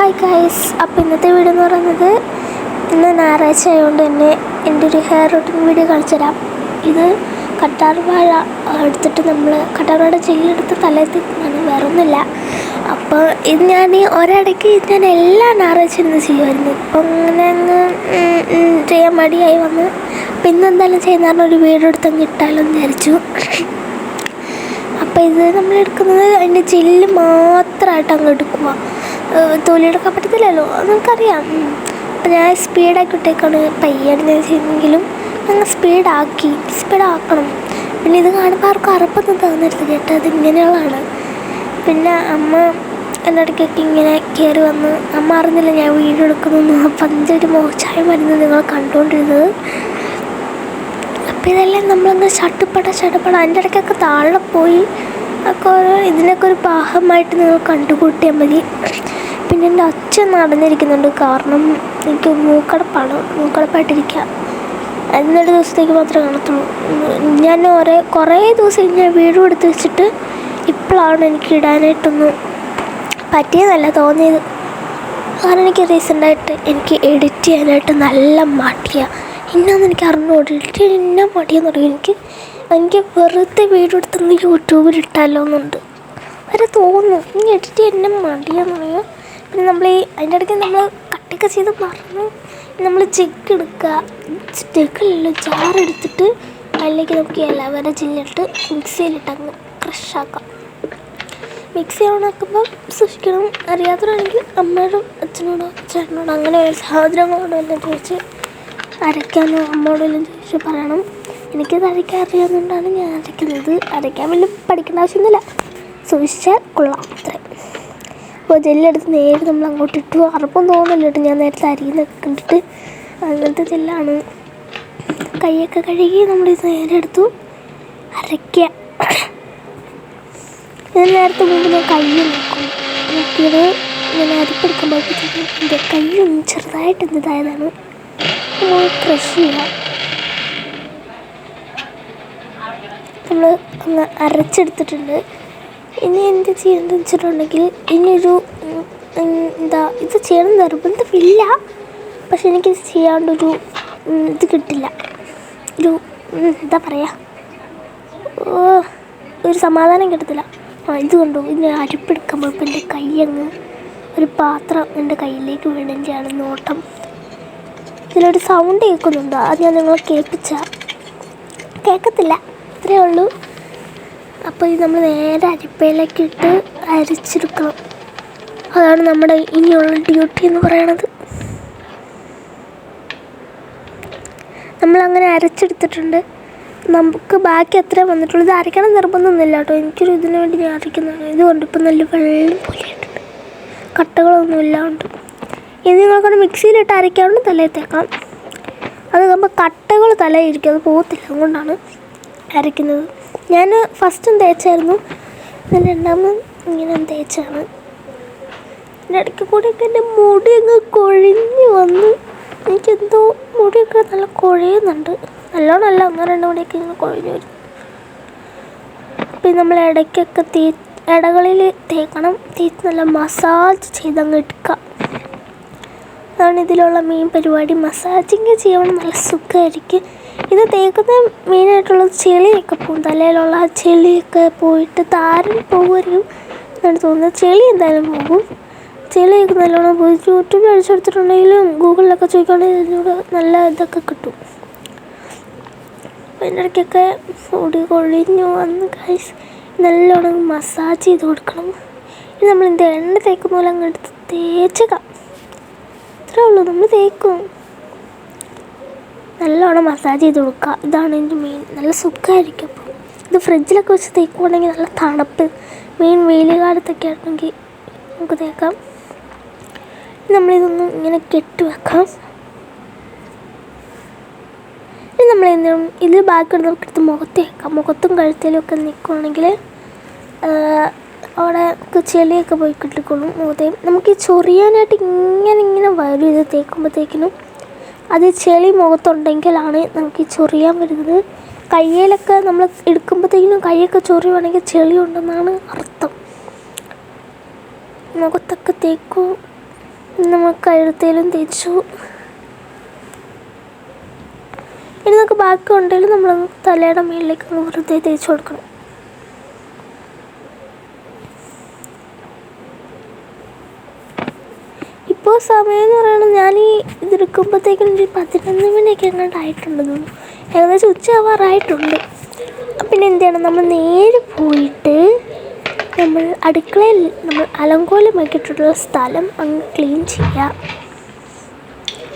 Hi guys, അപ്പോൾ ഇന്നത്തെ video എന്ന് പറയുന്നത് ഇന്ന് ഞായറാഴ്ച ആയതുകൊണ്ട് തന്നെ എൻ്റെ ഒരു ഹെയർ റൂട്ടീൻ വീഡിയോ കാണിച്ചു തരാം. ഇത് കറ്റാർവാഴ എടുത്തിട്ട് നമ്മൾ കറ്റാർവാഴ ജെല്ലെടുത്ത് തലയിൽ തേക്കുന്നതാണ്, വേറെ ഒന്നുമില്ല. അപ്പോൾ ഇത് ഞാൻ ഒരിടയ്ക്ക് ഞാൻ എല്ലാ ഞായറാഴ്ച ഇരുന്ന് ചെയ്യുമായിരുന്നു. അപ്പോൾ അങ്ങനെ അങ്ങ് ചെയ്യാൻ മടിയായി വന്ന് അപ്പോൾ ഇന്നെന്തായാലും ചെയ്യുന്ന ഒരു വീഡിയോ എടുത്തങ്ങ് ഇട്ടാലോ എന്ന് വിചാരിച്ചു. അപ്പോൾ ഇത് നമ്മളെടുക്കുന്നത് അതിൻ്റെ ജെല്ല് മാത്രമായിട്ട് അങ്ങ് എടുക്കുക. തൊലിയെടുക്കാൻ പറ്റത്തില്ലല്ലോ, അത് നമുക്കറിയാം. അപ്പോൾ ഞാൻ സ്പീഡാക്കി ഇട്ടേക്കാണ്, പയ്യാണ് ഞാൻ ചെയ്യുന്നെങ്കിലും ഞങ്ങൾ സ്പീഡാക്കണം. പിന്നെ ഇത് കാണുമ്പോൾ ആർക്കും അറപ്പൊന്നും തോന്നരുത് കേട്ടോ, അതിങ്ങനെയുള്ളതാണ്. പിന്നെ അമ്മ എൻ്റെ ഇടയ്ക്കൊക്കെ ഇങ്ങനെ കയറി വന്ന് അമ്മ അറിഞ്ഞില്ല ഞാൻ വീഡിയോ എടുക്കുന്നു. അപ്പം 5 മോശമായി വരുന്നത് നിങ്ങൾ കണ്ടുകൊണ്ടിരുന്നത്. അപ്പോൾ ഇതെല്ലാം നമ്മളങ്ങ് ചട്ടുപട അതിൻ്റെ ഇടയ്ക്കൊക്കെ താഴെ പോയി ഒക്കെ ഇതിനൊക്കെ ഒരു ഭാഗമായിട്ട് നിങ്ങൾ കണ്ടുകൂട്ടിയാൽ മതി. പിന്നെ എൻ്റെ അച്ഛൻ നടന്നിരിക്കുന്നുണ്ട്, കാരണം എനിക്ക് മൂക്കടപ്പായിട്ടിരിക്കുക. അതിനൊരു ദിവസത്തേക്ക് മാത്രമേ കാണത്തുള്ളൂ. ഞാൻ കുറേ ദിവസം ഞാൻ വീഡിയോ എടുത്ത് വെച്ചിട്ട് ഇപ്പോഴാണ് എനിക്ക് ഇടാനായിട്ടൊന്നും പറ്റിയതല്ല തോന്നിയത്. കാരണം എനിക്ക് റീസെൻ്റായിട്ട് എനിക്ക് എഡിറ്റ് ചെയ്യാനായിട്ട് നല്ല മടിയാണ്. ഇന്നാന്ന് എനിക്ക് അറിഞ്ഞോട് എഡിറ്റ് ചെയ്യാൻ ഇന്ന മടിയെന്ന് പറയും. എനിക്ക് വെറുതെ വീഡിയോ എടുത്തൊന്ന് യൂട്യൂബിൽ ഇട്ടാലോ എന്നുണ്ട് വരെ തോന്നുന്നു. ഇനി എഡിറ്റ് ചെയ്യാൻ എന്നെ മടിയെന്ന് പറയാം. പിന്നെ അതിൻ്റെ ഇടയ്ക്ക് നമ്മൾ കട്ടൊക്കെ ചെയ്ത് മറന്ന് നമ്മൾ ജഗ്ഗല്ലല്ലോ ജാറെടുത്തിട്ട് അതിലേക്ക് നമുക്ക് ഇലവര ജില്ലിട്ട് മിക്സിയിലിട്ട് അങ്ങ് ക്രഷാക്കാം. മിക്സി ഓണാക്കുമ്പോൾ സൂക്ഷിക്കണം. അറിയാത്തവരാണെങ്കിൽ അമ്മയോടും അച്ഛനോടോ ചേട്ടനോടോ അങ്ങനെ ഒരു സാധനങ്ങളോടോ എല്ലാം ചോദിച്ച് അരയ്ക്കാനോ അമ്മയോടെല്ലാം ചോദിച്ച് പറയണം. എനിക്കത് അരയ്ക്കാൻ അറിയാവുന്നതുകൊണ്ടാണ് ഞാൻ അരയ്ക്കുന്നത്. അരയ്ക്കാൻ വലിയ പഠിക്കേണ്ട ആവശ്യമൊന്നുമില്ല, സൂക്ഷിച്ചാൽ കൊള്ളാം അത്രയും. അപ്പോൾ ജെല്ലെടുത്ത് നേരെ നമ്മൾ അങ്ങോട്ട് ഇട്ടു. അറപ്പം തോന്നില്ല കേട്ടോ, ഞാൻ നേരത്തെ അരിയുന്നൊക്കെ കണ്ടിട്ട് അങ്ങനത്തെ ജെല്ലാണ്. കൈയൊക്കെ കഴുകി നമ്മളിത് നേരെ എടുത്തു അരയ്ക്കുക. ഞാൻ നേരത്തെ മുമ്പ് ഞാൻ കൈ നോക്കിയത് ഞാൻ അരിപ്പെടുക്കുമ്പോഴേക്കും എൻ്റെ കൈയൊന്നും ചെറുതായിട്ട് ഇതായതാണ്. നമ്മൾ ക്രഷ് ചെയ്യാം. നമ്മൾ അങ്ങ് അരച്ചെടുത്തിട്ടുണ്ട്. ഇനി എന്ത് ചെയ്യേണ്ടതെന്ന് വെച്ചിട്ടുണ്ടെങ്കിൽ ഇനിയൊരു ഇത് ചെയ്യണം നിർബന്ധമില്ല, പക്ഷെ എനിക്കിത് ചെയ്യാണ്ടൊരു ഇത് കിട്ടില്ല. എന്താ പറയുക, ഒരു സമാധാനം കിട്ടത്തില്ല. ഇത് കണ്ടു, ഇനി അരിപ്പെടുക്കുമ്പോൾ ഇപ്പം എൻ്റെ കൈ അങ്ങ് ഒരു പാത്രം എൻ്റെ കയ്യിലേക്ക് വീഴുകയാണ് നോട്ടം. ഇതിലൊരു സൗണ്ട് കേൾക്കുന്നുണ്ടോ? അത് ഞാൻ നിങ്ങളെ കേൾക്കത്തില്ല, ഇത്രയേ ഉള്ളൂ. അപ്പോൾ ഇത് നമ്മൾ നേരെ അരിപ്പയിലേക്ക് ഇട്ട് അരിച്ചെടുക്കണം. അതാണ് നമ്മുടെ ഇനിയുള്ള ഡ്യൂട്ടി എന്ന് പറയണത്. നമ്മളങ്ങനെ അരച്ചെടുത്തിട്ടുണ്ട്. നമുക്ക് ബാക്കി എത്രയും വന്നിട്ടുള്ളൂ. ഇത് അരയ്ക്കണം നിർബന്ധമൊന്നുമില്ല കേട്ടോ, എനിക്കൊരു ഇതിന് വേണ്ടി ഞാൻ അരയ്ക്കുന്നതാണ്. ഇതുകൊണ്ട് ഇപ്പം നല്ല വെള്ളം പോലെയായിട്ടുണ്ട്, കട്ടകളൊന്നും ഇല്ലാണ്ട്. ഇനി നിങ്ങൾക്കൊന്ന് മിക്സിയിലിട്ട് അരയ്ക്കാണ്ട് തലയിൽ തേക്കാം. അത് നമ്മൾ കട്ടകൾ തലയിരിക്കും, അത് പോകത്തില്ല, അതുകൊണ്ടാണ് അരയ്ക്കുന്നത്. ഞാൻ ഫസ്റ്റും തേച്ചായിരുന്നു, ഞാൻ രണ്ടാമതും ഇങ്ങനെ തേച്ചാണ്. എൻ്റെ ഇടയ്ക്ക് കൂടെയൊക്കെ എൻ്റെ മുടി അങ്ങ് കൊഴിഞ്ഞ് വന്നു. എനിക്കെന്തോ മുടിയൊക്കെ നല്ല കുഴയുന്നുണ്ട്, നല്ലോണമല്ല, 1-2 മണിയൊക്കെ ഇങ്ങനെ കുഴഞ്ഞു വരും. അപ്പം നമ്മൾ ഇടയ്ക്കൊക്കെ ഇടകളിൽ തേക്കണം, തേച്ച് നല്ല മസാജ് ചെയ്തങ്ങ് എടുക്കുക. അതാണ് ഇതിലുള്ള മെയിൻ പരിപാടി. മസാജിങ് ചെയ്യണം, നല്ല സുഖമായിരിക്കും. ഇത് തേക്കുന്ന മെയിനായിട്ടുള്ളത് ചെളിയൊക്കെ പോകും, തലയിലുള്ള ആ ചെളിയൊക്കെ പോയിട്ട് താരൻ പോകുമായിരിക്കും എന്നാണ് തോന്നുന്നത്. ചെളി എന്തായാലും പോകും. ചെളിയൊക്കെ നല്ലോണം പോയി യൂട്യൂബിൽ അടിച്ചെടുത്തിട്ടുണ്ടെങ്കിലും ഗൂഗിളിലൊക്കെ ചോദിക്കുകയാണെങ്കിൽ ഇതിനോട് നല്ല ഇതൊക്കെ കിട്ടും. അപ്പോൾ അതിൻ്റെ ഇടയ്ക്കൊക്കെ മുടി കൊഴിഞ്ഞു വന്ന് ഗൈസ് നല്ലോണം മസാജ് ചെയ്ത് കൊടുക്കണം. ഇനി നമ്മൾ എണ്ണ തേക്കുന്ന പോലെ അങ്ങ് എടുത്ത് തേച്ചേക്കാം, അത്രേ ഉള്ളൂ. നമ്മൾ തേക്കും, നല്ലോണം മസാജ് ചെയ്ത് കൊടുക്കുക. ഇതാണ് എൻ്റെ മെയിൻ, നല്ല സുഖമായിരിക്കും. അപ്പോൾ ഇത് ഫ്രിഡ്ജിലൊക്കെ വെച്ച് തേക്കുവാണെങ്കിൽ നല്ല തണുപ്പ്, മെയിൻ വെയിൽ കാലത്തൊക്കെ ആണെങ്കിൽ നമുക്ക് തേക്കാം. നമ്മളിതൊന്നും ഇങ്ങനെ കെട്ടി വെക്കാം. ഇനി നമ്മളെന്തും ഇതിൽ ബാക്കി നമുക്കെടുത്ത് മുഖത്ത് വെക്കാം. മുഖത്തും കഴുത്തിലും ഒക്കെ നിൽക്കുവാണെങ്കിൽ അവിടെ ചെളിയൊക്കെ പോയി കിട്ടിക്കൊള്ളും. മുഖത്തേയും നമുക്ക് ഈ ചൊറിയാനായിട്ട് ഇങ്ങനെ വരും ഇത് തേക്കുമ്പോഴത്തേക്കിനും. അത് ചെളി മുഖത്തുണ്ടെങ്കിലാണ് നമുക്ക് ഈ ചൊറിയാൻ വരുന്നത്. കയ്യിലൊക്കെ നമ്മൾ എടുക്കുമ്പോഴത്തേക്കിനും കൈയൊക്കെ ചൊറിയുവാണെങ്കിൽ ചെളി ഉണ്ടെന്നാണ് അർത്ഥം. മുഖത്തൊക്കെ തേക്കും. നമ്മൾ കഴുത്തേലും തേച്ചു. ഇനി നമുക്ക് ബാക്കി ഉണ്ടെങ്കിലും നമ്മൾ തലയുടെ മുകളിലേക്ക് വെറുതെ തേച്ച് കൊടുക്കണം. ഇപ്പോൾ സമയം എന്ന് പറയുന്നത് ഞാൻ ഈ ഇതെടുക്കുമ്പോഴത്തേക്കും ഒരു 11 മണിയൊക്കെ എങ്ങോട്ട് ആയിട്ടുണ്ടെന്ന് തോന്നുന്നു. ഏകദേശം ഉച്ചയാവാറായിട്ടുണ്ട്. പിന്നെ എന്ത് ചെയ്യണം, നമ്മൾ നേരെ പോയിട്ട് നമ്മൾ അടുക്കളയിൽ നമ്മൾ അലങ്കോലമാക്കിയിട്ടുള്ള സ്ഥലം അങ്ങ് ക്ലീൻ ചെയ്യുക.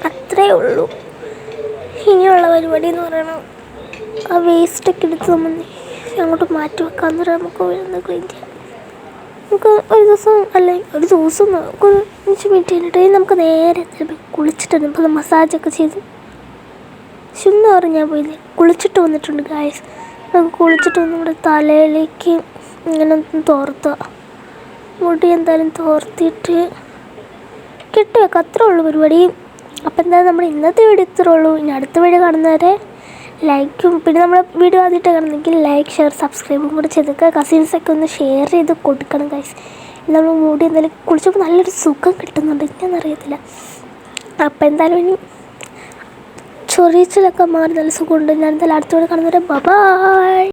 അത്രയേ ഉള്ളൂ. ഇനിയുള്ള പരിപാടി എന്ന് പറയുന്നത് ആ വേസ്റ്റൊക്കെ എടുത്ത് നമ്മൾ അങ്ങോട്ട് മാറ്റി വെക്കാമെന്ന് പറയാൻ നമുക്ക് വരുന്ന ക്ലീൻ ചെയ്യാം. നമുക്ക് ഒരു ദിവസം അല്ലെങ്കിൽ ഒരു ദിവസം നമുക്ക് 5 മിനിറ്റ് കഴിഞ്ഞിട്ട് നമുക്ക് നേരെ കുളിച്ചിട്ട് നമുക്ക് മസാജൊക്കെ ചെയ്ത് ഞാൻ പോയില്ലേ കുളിച്ചിട്ട് വന്നിട്ടുണ്ട് ഗായ്സ്. നമുക്ക് കുളിച്ചിട്ട് വന്ന് നമ്മുടെ തലയിലേക്ക് ഇങ്ങനെ തോർത്തുക. മുടി എന്തായാലും തോർത്തിയിട്ട് കെട്ടിവെക്കുക. അത്രേ ഉള്ളൂ പരിപാടി. അപ്പോൾ എന്തായാലും നമ്മൾ ഇന്നത്തെ വീഡിയോ ഇത്രേ ഉള്ളൂ. ഇനി അടുത്ത വീഡിയോ കാണുന്നവരെ ലൈക്കും, പിന്നെ നമ്മളെ വീഡിയോ ആദ്യമായിട്ട് കാണുന്നെങ്കിൽ ലൈക്ക്, ഷെയർ, സബ്സ്ക്രൈബും കൂടെ ചെയ്തൊക്കെ കസിൻസൊക്കെ ഒന്ന് ഷെയർ ചെയ്ത് കൊടുക്കണം ഗൈസ്. നമ്മൾ മുടി എന്തായാലും കുളിച്ചപ്പോൾ നല്ലൊരു സുഖം കിട്ടുന്നുണ്ട്, എനിക്കെന്നറിയത്തില്ല. അപ്പോൾ എന്തായാലും ഇനി ചൊറിച്ചിലൊക്കെ മാറി നല്ല സുഖമുണ്ട്. ഞാൻ എന്തായാലും അടുത്ത വീഡിയോ കാണുന്നവരെ ബൈ.